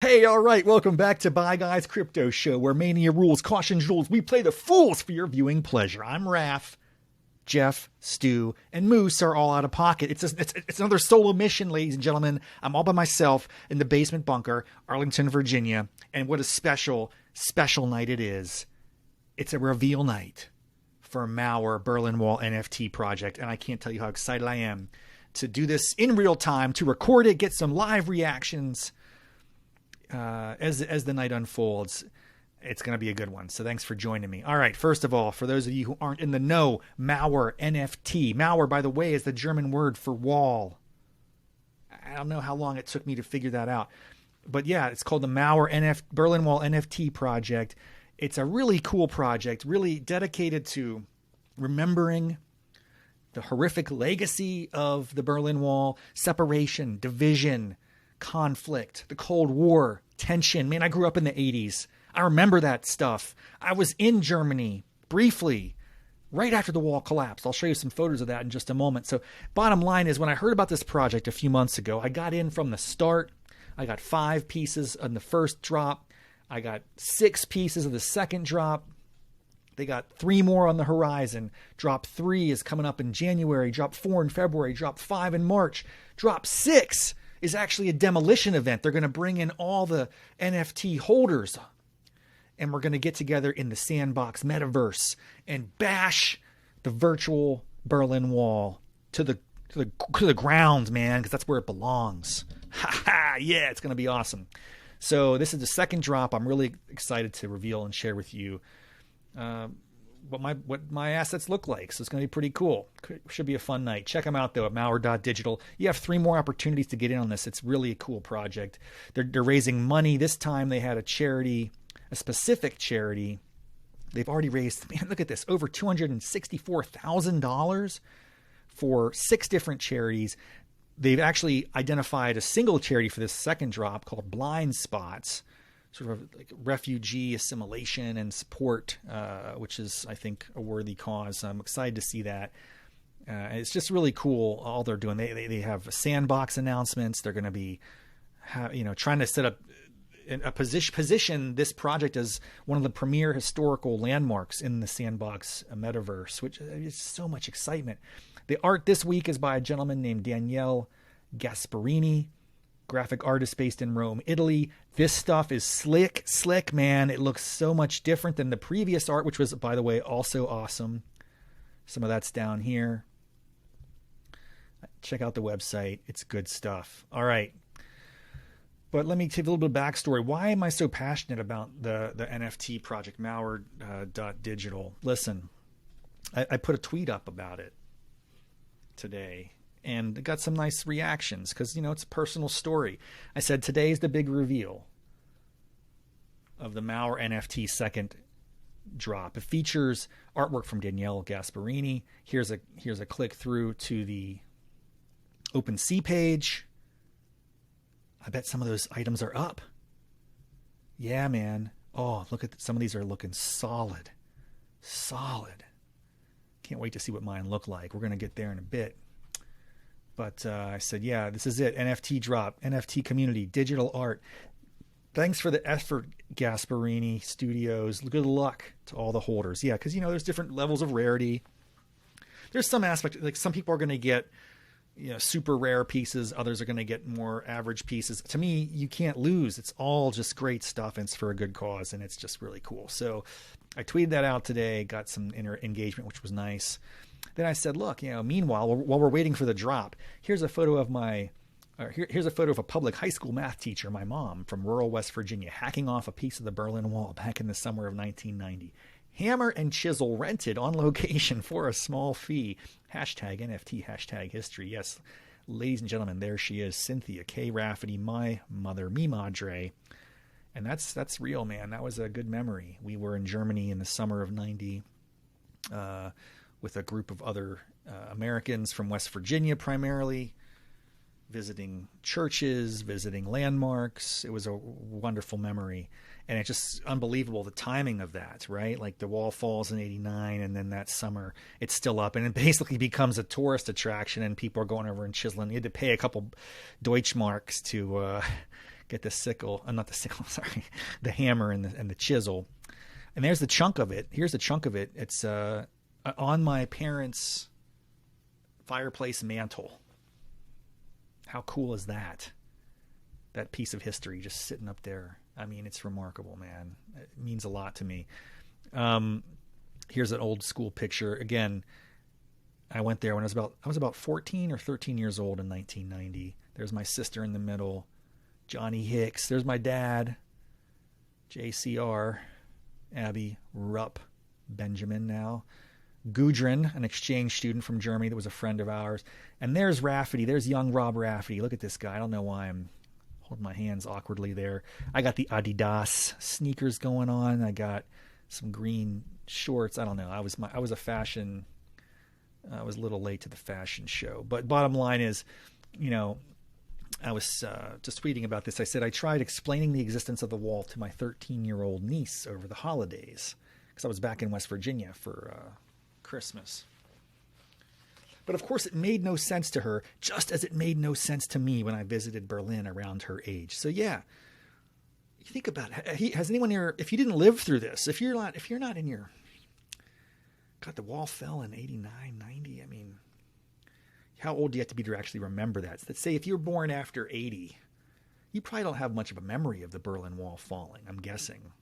Hey, all right, welcome back to Bye Guys Crypto Show, where mania rules, caution rules. We play the fools for your viewing pleasure. I'm Raph, Jeff, Stu, and Moose are all out of pocket. It's another solo mission, ladies and gentlemen. I'm all by myself in the basement bunker, Arlington, Virginia, and what a special, special night it is. It's a reveal night for MAUER Berlin Wall NFT project, and I can't tell you how excited I am to do this in real time, to record it, get some live reactions. As the night unfolds. It's going to be a good one. So thanks for joining me. All right. First of all, for those of you who aren't in the know, MAUER NFT. MAUER, by the way, is the German word for wall. I don't know how long it took me to figure that out. But yeah, it's called the MAUER Berlin Wall NFT project. It's a really cool project, really dedicated to remembering the horrific legacy of the Berlin Wall, separation, division, conflict, the Cold War, tension. Man, I grew up in the 80s. I remember that stuff. I was in Germany briefly right after the wall collapsed. I'll show you some photos of that in just a moment. So bottom line is, when I heard about this project a few months ago, I got in from the start. I got 5 pieces on the first drop. I got 6 pieces of the second drop. They got 3 more on the horizon. Drop 3 is coming up in January. Drop 4 in February. Drop 5 in March. Drop 6 is actually a demolition event. They're going to bring in all the NFT holders, and we're going to get together in the sandbox metaverse and bash the virtual Berlin Wall to the ground, man, because that's where it belongs. Ha ha! Yeah, it's going to be awesome. So this is the second drop. I'm really excited to reveal and share with you what my assets look like. So it's going to be pretty cool. Should be a fun night. Check them out though at mauer.digital. You have 3 more opportunities to get in on this. It's really a cool project. They're raising money. This time they had a charity, a specific charity. They've already raised, man, look at this, over $264,000 for 6 different charities. They've actually identified a single charity for this second drop called Blind Spots, sort of like refugee assimilation and support, which is, I think, a worthy cause. I'm excited to see that. It's just really cool all they're doing. They have sandbox announcements. They're going to be, trying to set up a position this project as one of the premier historical landmarks in the sandbox metaverse, which is so much excitement. The art this week is by a gentleman named Daniele Gasparini, graphic artist based in Rome, Italy. This stuff is slick, man. It looks so much different than the previous art, which was, by the way, also awesome. Some of that's down here. Check out the website. It's good stuff. All right. But let me take a little bit of backstory. Why am I so passionate about the NFT project, MAUER.digital? Listen, I put a tweet up about it today, and got some nice reactions because, it's a personal story. I said, today's the big reveal of the MAUER NFT second drop. It features artwork from Daniele Gasparini. Here's a click through to the OpenSea page. I bet some of those items are up. Yeah, man. Oh, look at some of these are looking solid. Can't wait to see what mine look like. We're going to get there in a bit. But I said, yeah, this is it. NFT drop, NFT community, digital art. Thanks for the effort, Gasparini Studios. Good luck to all the holders. Yeah, because, there's different levels of rarity. There's some aspect, like some people are going to get, super rare pieces. Others are going to get more average pieces. To me, you can't lose. It's all just great stuff, and it's for a good cause, and it's just really cool. So I tweeted that out today, got some engagement, which was nice. Then I said, look, meanwhile, while we're waiting for the drop, here's a photo of here's a photo of a public high school math teacher, my mom, from rural West Virginia, hacking off a piece of the Berlin Wall back in the summer of 1990. Hammer and chisel rented on location for a small fee. Hashtag NFT, hashtag history. Yes, ladies and gentlemen, there she is, Cynthia K. Rafferty, my mother, mi madre. And that's real, man. That was a good memory. We were in Germany in the summer of 90 with a group of other Americans from West Virginia primarily, visiting churches, visiting landmarks. It was a wonderful memory. And it's just unbelievable, the timing of that, right? Like the wall falls in 89, and then that summer it's still up, and it basically becomes a tourist attraction, and people are going over and chiseling. You had to pay a couple Deutschmarks to get the sickle, not the sickle, sorry, the hammer and the chisel. And there's the chunk of it. Here's the chunk of it. It's on my parents' fireplace mantle. How cool is that? That piece of history just sitting up there. I mean, it's remarkable, man. It means a lot to me. Here's an old school picture. Again, I went there when I was about 14 or 13 years old in 1990. There's my sister in the middle, Johnny Hicks. There's my dad, JCR, Abby Rupp, Benjamin now. Gudrun, an exchange student from Germany that was a friend of ours. And there's Rafferty. There's young Rob Rafferty. Look at this guy. I don't know why I'm holding my hands awkwardly there. I got the Adidas sneakers going on. I got some green shorts. I don't know. I was a fashion. I was a little late to the fashion show. But bottom line is, I was just tweeting about this. I said I tried explaining the existence of the wall to my 13-year-old niece over the holidays because I was back in West Virginia for Christmas. But of course, it made no sense to her, just as it made no sense to me when I visited Berlin around her age. So yeah, you think about it. Has anyone here? If you didn't live through this, if you're not in your, God, the wall fell in 89, 90. I mean, how old do you have to be to actually remember that? So let's say if you're born after 80, you probably don't have much of a memory of the Berlin Wall falling, I'm guessing.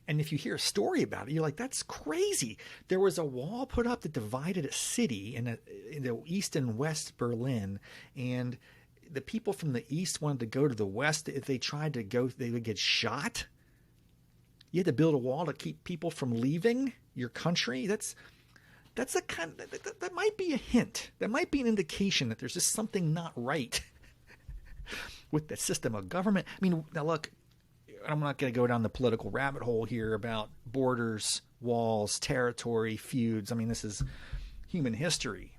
And if you hear a story about it, you're like, that's crazy. There was a wall put up that divided a city in the east and west Berlin, and the people from the east wanted to go to the west. If they tried to go, they would get shot. You had to build a wall to keep people from leaving your country. That's a kind of, that might be a hint. That might be an indication that there's just something not right with the system of government. I mean, now look, I'm not going to go down the political rabbit hole here about borders, walls, territory, feuds. I mean, this is human history.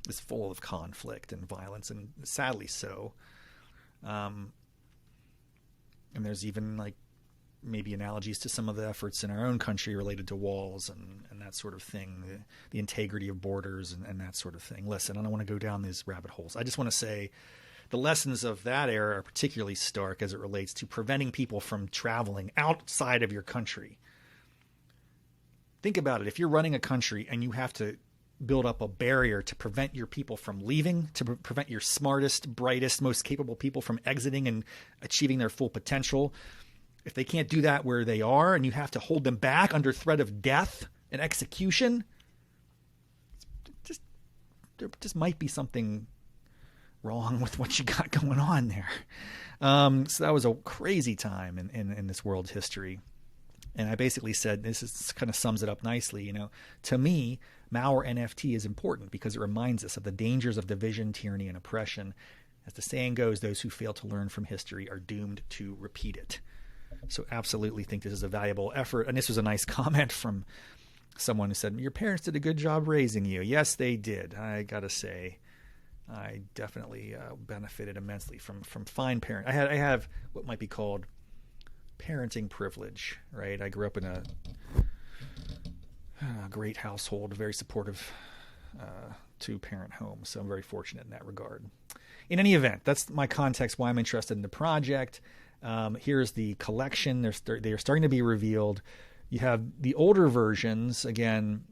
It's full of conflict and violence, and sadly so. And there's even like maybe analogies to some of the efforts in our own country related to walls and that sort of thing, the integrity of borders and that sort of thing. Listen, I don't want to go down these rabbit holes. I just want to say the lessons of that era are particularly stark as it relates to preventing people from traveling outside of your country. Think about it. If you're running a country and you have to build up a barrier to prevent your people from leaving, to prevent your smartest, brightest, most capable people from exiting and achieving their full potential, if they can't do that where they are and you have to hold them back under threat of death and execution, there just might be something wrong with what you got going on there. So that was a crazy time in this world's history. And I basically said, this kind of sums it up nicely. To me, MAUER NFT is important because it reminds us of the dangers of division, tyranny, and oppression. As the saying goes, those who fail to learn from history are doomed to repeat it. So absolutely think this is a valuable effort. And this was a nice comment from someone who said, your parents did a good job raising you. Yes, they did. I got to say, I definitely benefited immensely from fine parent. I have what might be called parenting privilege, right? I grew up in a great household, a very supportive two-parent home, so I'm very fortunate in that regard. In any event, that's my context why I'm interested in the project. Here's the collection. They're starting to be revealed. You have the older versions. Again,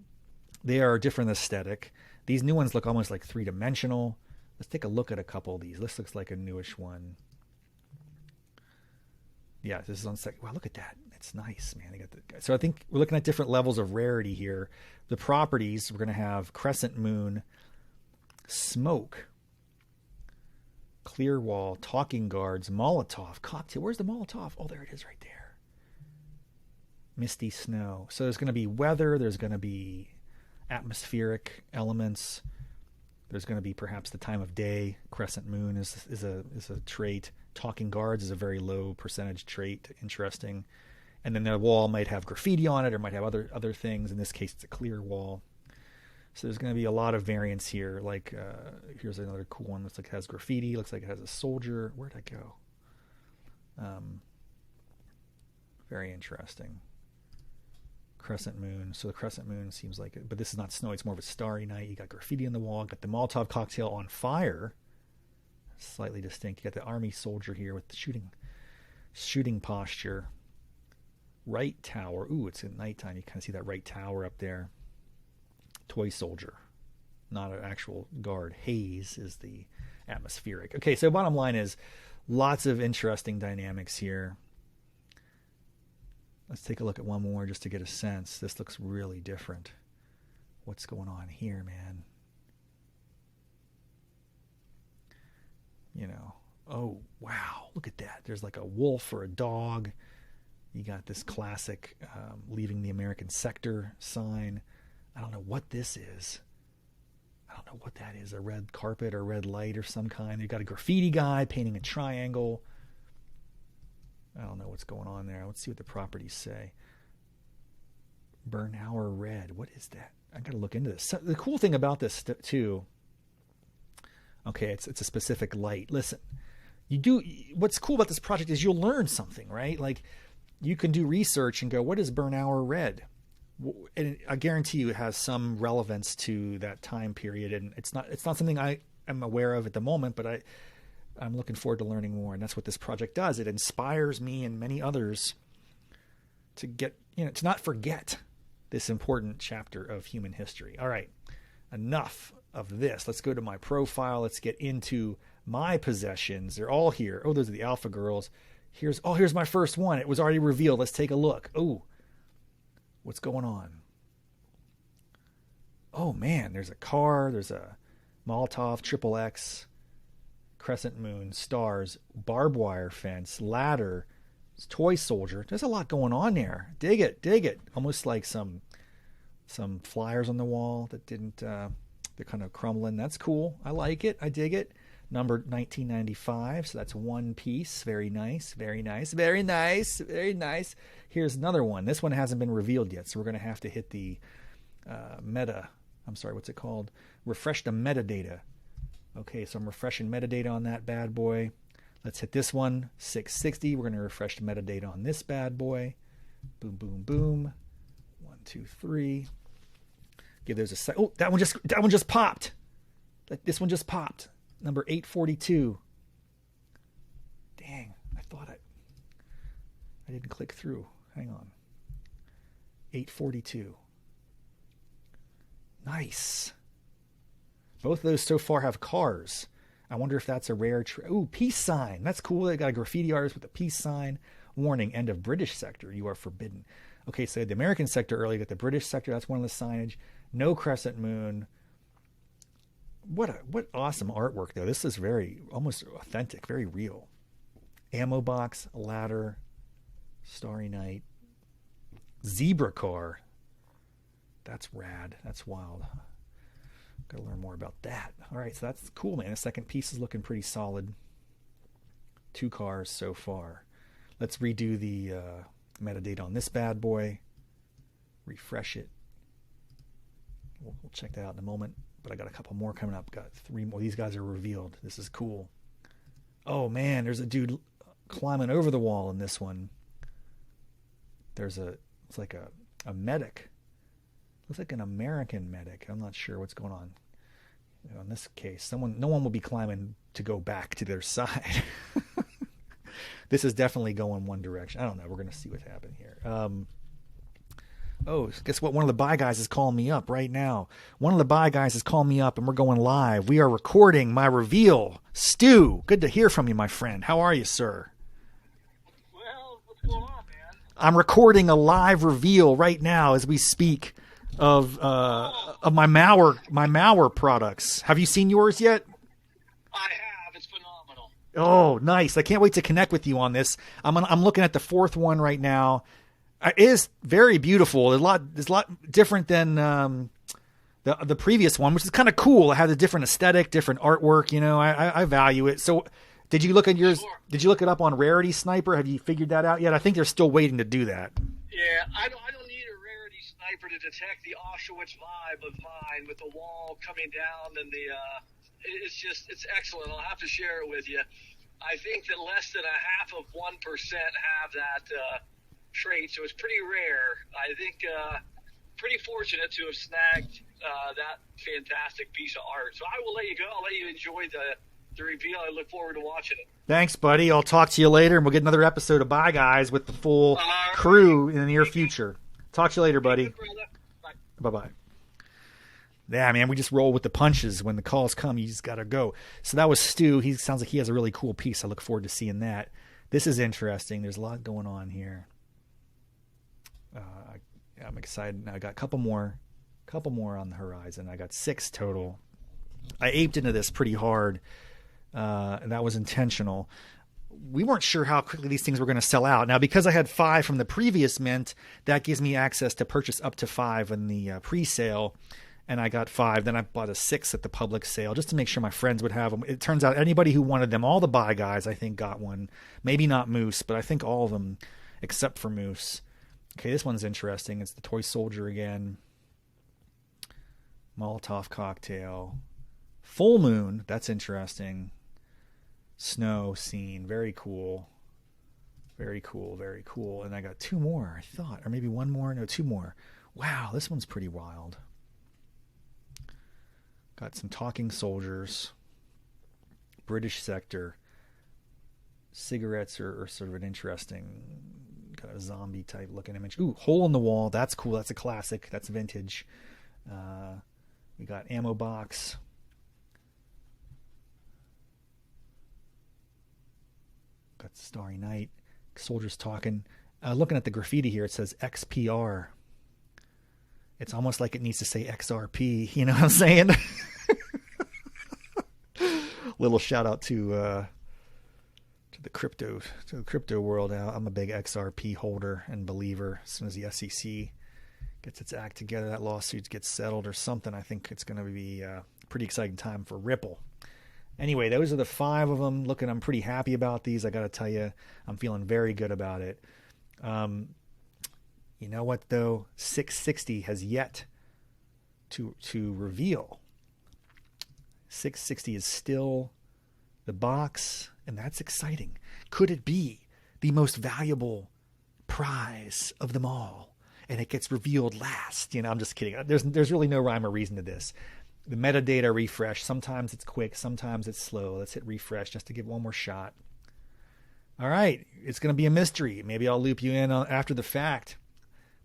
they are a different aesthetic. These new ones look almost like three-dimensional. Let's take a look at a couple of these. This looks like a newish one. Yeah, this is on second. Wow, look at that. It's nice, man. So I think we're looking at different levels of rarity here. The properties, we're going to have Crescent Moon, Smoke, Clear Wall, Talking Guards, Molotov, Cocktail. Where's the Molotov? Oh, there it is right there. Misty Snow. So there's going to be weather. There's going to be atmospheric elements. There's going to be perhaps the time of day. Crescent Moon is a trait. Talking Guards is a very low percentage trait. Interesting. And then the wall might have graffiti on it or might have other things. In this case, it's a clear wall. So there's going to be a lot of variance here. Like here's another cool one. Looks like it has graffiti. Looks like it has a soldier. Where'd I go? Very interesting. Crescent Moon. So the Crescent Moon seems like it, but this is not snow. It's more of a starry night. You got graffiti on the wall. Got the Molotov cocktail on fire. slightly distinct. You got the army soldier here with the shooting posture. Right tower. Ooh, it's at nighttime. You kind of see that right tower up there. Toy soldier, not an actual guard. Haze is the atmospheric. Okay, so bottom line is lots of interesting dynamics here. Let's take a look at one more just to get a sense. This looks really different. What's going on here, man? You know, oh, wow, look at that. There's like a wolf or a dog. You got this classic leaving the American sector sign. I don't know what this is. I don't know what that is. A red carpet or red light or some kind. You got a graffiti guy painting a triangle. I don't know what's going on there. Let's see what the properties say. Bernauer red. What is that? I got to look into this. So the cool thing about this too. Okay, it's a specific light. Listen, what's cool about this project is you'll learn something, right? Like you can do research and go, what is Bernauer red? And I guarantee you it has some relevance to that time period. And it's not something I am aware of at the moment, but I'm looking forward to learning more. And that's what this project does. It inspires me and many others to to not forget this important chapter of human history. All right, enough of this. Let's go to my profile. Let's get into my possessions. They're all here. Oh, those are the alpha girls. Here's my first one. It was already revealed. Let's take a look. Oh, what's going on? Oh man, there's a car. There's a Molotov, XXX, crescent moon, stars, barbed wire fence, ladder, toy soldier. There's a lot going on there. Dig it. Almost like some flyers on the wall that didn't. They're kind of crumbling. That's cool. I like it. I dig it. Number 1995. So that's one piece. Very nice. Very nice. Very nice. Very nice. Here's another one. This one hasn't been revealed yet. So we're going to have to hit the what's it called? Refresh the metadata. Okay, so I'm refreshing metadata on that bad boy. Let's hit this one. 660. We're going to refresh the metadata on this bad boy. Boom, boom, boom. 1, 2, 3. Give those a sec. Oh, that one just popped. This one just popped. Number 842. Dang, I thought I didn't click through. Hang on. 842. Nice. Both of those so far have cars. I wonder if that's a rare. Ooh, peace sign. That's cool. They got a graffiti artist with a peace sign. Warning: end of British sector. You are forbidden. Okay, so the American sector early, got the British sector. That's one of the signage. No crescent moon. What awesome artwork though. This is very almost authentic, very real. Ammo box, ladder, Starry Night, zebra car. That's rad. That's wild. Got to learn more about that. All right, so that's cool, man. The second piece is looking pretty solid. 2 cars so far. Let's redo the metadata on this bad boy. Refresh it. We'll check that out in a moment. But I got a couple more coming up. Got 3 more. These guys are revealed. This is cool. Oh man, there's a dude climbing over the wall in this one. It's like a medic. Looks like an American medic. I'm not sure what's going on. In this case, no one will be climbing to go back to their side. This is definitely going one direction. I don't know. We're going to see what's happening here. Guess what? One of the buy guys is calling me up right now. One of the buy guys is calling me up, and we're going live. We are recording my reveal. Stu, good to hear from you, my friend. How are you, sir? Well, what's going on, man? I'm recording a live reveal right now as we speak of my MAUER products. Have you seen yours yet? I have. It's phenomenal. Oh, nice. I can't wait to connect with you on this. I'm looking at the 4th one right now. It is very beautiful. There's a lot different than the previous one, which is kind of cool. It has a different aesthetic, different artwork. You know, I value it. So, did you look at yours? Sure. Did you look it up on Rarity Sniper? Have you figured that out yet? I think they're still waiting to do that. Yeah, I don't need a Rarity Sniper to detect the Auschwitz vibe of mine with the wall coming down and it's excellent. I'll have to share it with you. I think that less than 0.5% have that trait, so it's pretty rare. I think pretty fortunate to have snagged that fantastic piece of art. So I will let you go. I'll let you enjoy the the reveal. I look forward to watching it. Thanks, buddy. I'll talk to you later, and we'll get another episode of Bye Guys with the full crew in the near future. Talk to you later, buddy. Bye-bye. Yeah, man, we just roll with the punches. When the calls come, you just got to go. So that was Stu. He sounds like he has a really cool piece. I look forward to seeing that. This is interesting. There's a lot going on here. I'm excited. Now I got a couple more on the horizon. I got 6 total. I aped into this pretty hard, and that was intentional. We weren't sure how quickly these things were going to sell out. Now, because I had 5 from the previous mint, that gives me access to purchase up to 5 in the pre-sale, and I got 5. Then I bought a 6 at the public sale just to make sure my friends would have them. It turns out anybody who wanted them, all the Bye Guys, I think, got one. Maybe not Moose, but I think all of them except for Moose. Okay, this one's interesting. It's the Toy Soldier again. Molotov cocktail. Full moon. That's interesting. Snow scene. Very cool. Very cool. Very cool. And I got 2 more, I thought. Or maybe 1 more. No, 2 more. Wow, this one's pretty wild. Got some talking soldiers. British sector. Cigarettes are sort of an interesting kind of zombie type looking image. Ooh, hole in the wall. That's cool. That's a classic. That's vintage. We got ammo box. Got Starry Night. Soldiers talking. Looking at the graffiti here, it says XPR. It's almost like it needs to say XRP. You know what I'm saying? Little shout out to the crypto world. I'm a big XRP holder and believer. As soon as the SEC gets its act together, that lawsuit gets settled or something, I think it's going to be a pretty exciting time for Ripple. Anyway, those are the 5 of them. I'm pretty happy about these. I got to tell you, I'm feeling very good about it. You know what, though? 660 has yet to reveal. 660 is still the box, and that's exciting. Could it be the most valuable prize of them all? And it gets revealed last. You know, I'm just kidding. There's really no rhyme or reason to this. The metadata refresh, sometimes it's quick, sometimes it's slow. Let's hit refresh just to give one more shot. All right, it's going to be a mystery. Maybe I'll loop you in after the fact.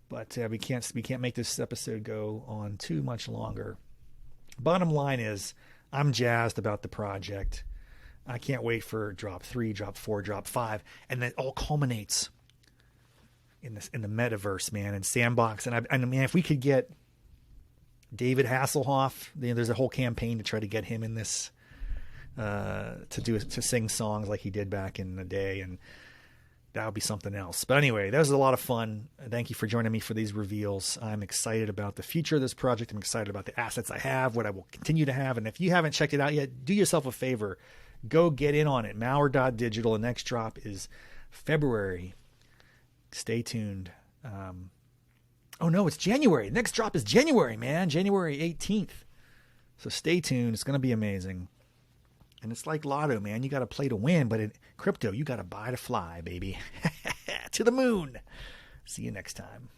But we can't make this episode go on too much longer. Bottom line is, I'm jazzed about the project. I can't wait for drop 3, drop 4, drop 5, and then it all culminates in the metaverse, man, and Sandbox. And I mean, if we could get David Hasselhoff, there's a whole campaign to try to get him in this, to sing songs like he did back in the day, and that would be something else. But anyway, that was a lot of fun. Thank you for joining me for these reveals. I'm excited about the future of this project. I'm excited about the assets I have, what I will continue to have. And if you haven't checked it out yet, do yourself a favor. Go get in on it. MAUER.digital. The next drop is February. Stay tuned. Oh, no, it's January. The next drop is January, man. January 18th. So stay tuned. It's going to be amazing. And it's like Lotto, man. You got to play to win, but in crypto, you got to buy to fly, baby. To the moon. See you next time.